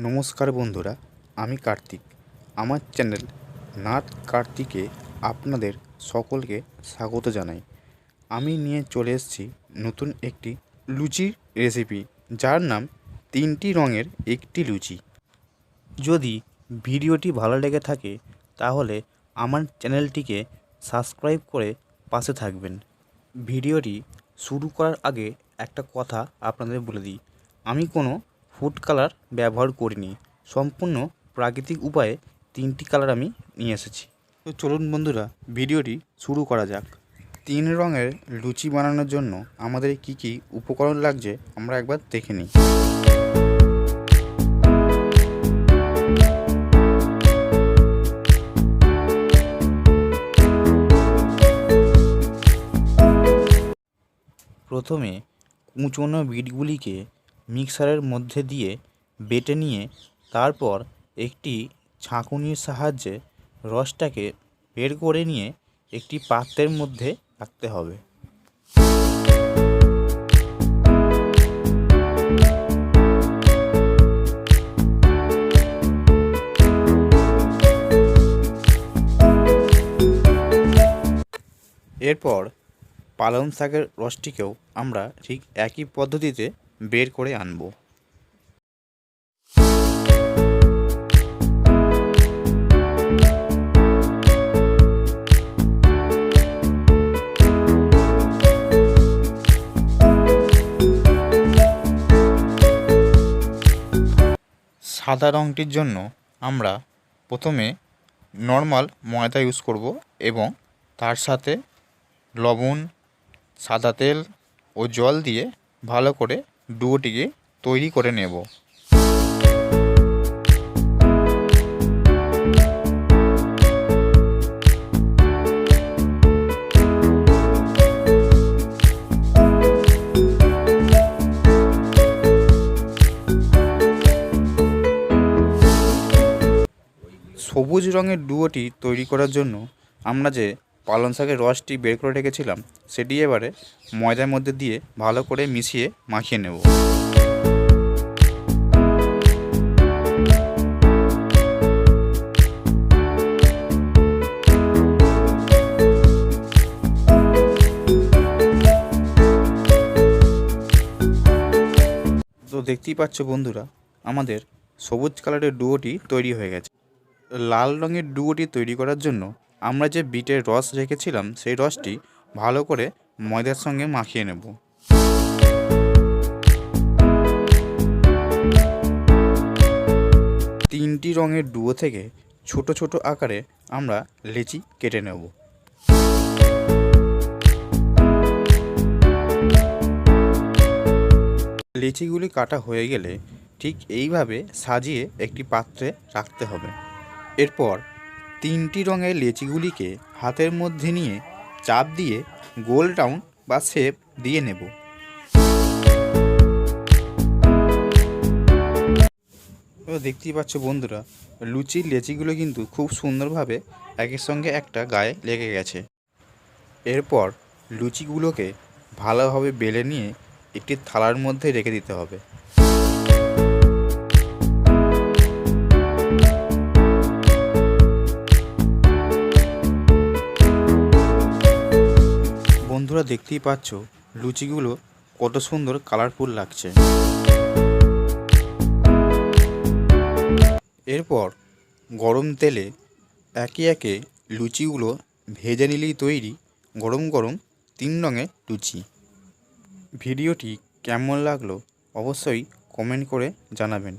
নমস্কার বন্ধুরা, আমি কার্তিক। আমার চ্যানেল নাথ কার্তিকে আপনাদের সকলকে স্বাগত জানাই। আমি নিয়ে চলে এসেছি নতুন একটি লুচির রেসিপি, যার নাম 3টি রঙের একটি লুচি। যদি ভিডিওটি ভালো লেগে থাকে তাহলে আমার চ্যানেলটিকে সাবস্ক্রাইব করে পাশে থাকবেন। ভিডিওটি শুরু করার আগে একটা কথা আপনাদের বলে দিই, আমি কোনো ফুড কালার ব্যবহার করিনি। সম্পূর্ণ প্রাকৃতিক উপায়ে 3টি কালার আমি নিয়ে এসেছি। তো চলুন বন্ধুরা, ভিডিওটি শুরু করা যাক। 3 রঙের লুচি বানানোর জন্য আমাদের কি কি উপকরণ লাগছে আমরা একবার দেখে নিই। প্রথমে কুচনো বিটগুলিকে মিক্সারের মধ্যে দিয়ে বেটে নিয়ে তারপর একটি ছাঁকুনির সাহায্যে রসটাকে বের করে নিয়ে একটি পাত্রের মধ্যে রাখতে হবে। এরপর পালং শাকের রসটিকেও আমরা ঠিক একই পদ্ধতিতে বের করে আনব। সাদা রঙটির জন্য আমরা প্রথমে নর্মাল ময়দা ইউজ করব এবং তার সাথে লবণ, সাদা তেল ও জল দিয়ে ভালো করে ডুয়োটিকে তৈরি করে নেব। সবুজ রঙের ডুয়োটি তৈরি করার জন্য আমরা যে পালং শাকের রসটি বের করে রেখেছিলাম সেটি এবারে ময়দার মধ্যে দিয়ে ভালো করে মিশিয়ে মাখিয়ে নেব। তো দেখতেই পাচ্ছ বন্ধুরা, আমাদের সবুজ কালারের ডুয়োটি তৈরি হয়ে গেছে। লাল রঙের ডুয়োটি তৈরি করার জন্য আমরা যে বিটের রস রেখেছিলাম সেই রসটি ভালো করে ময়দার সঙ্গে মাখিয়ে নেব। তিনটি রঙের ডুয়ো থেকে ছোট ছোট আকারে আমরা লেচি কেটে নেব। লেচিগুলি কাটা হয়ে গেলে ঠিক এইভাবে সাজিয়ে একটি পাত্রে রাখতে হবে। এরপর 3টি রঙের লেচিগুলিকে হাতের মধ্যে নিয়ে চাপ দিয়ে গোল রাউন্ড বা শেপ দিয়ে নেব। তো দেখতেই পাচ্ছ বন্ধুরা, লুচির লেচিগুলো কিন্তু খুব সুন্দরভাবে একের সঙ্গে একটা গায়ে লেগে গেছে। এরপর লুচিগুলোকে ভালোভাবে বেলে নিয়ে একটি থালার মধ্যে রেখে দিতে হবে। বন্ধুরা দেখতেই পাচ্ছ লুচিগুলো কত সুন্দর কালারফুল লাগছে। এরপর গরম তেলে একে একে লুচিগুলো ভেজে নিলেই তৈরি গরম গরম 3 রঙের লুচি। ভিডিওটি কেমন লাগলো অবশ্যই কমেন্ট করে জানাবেন।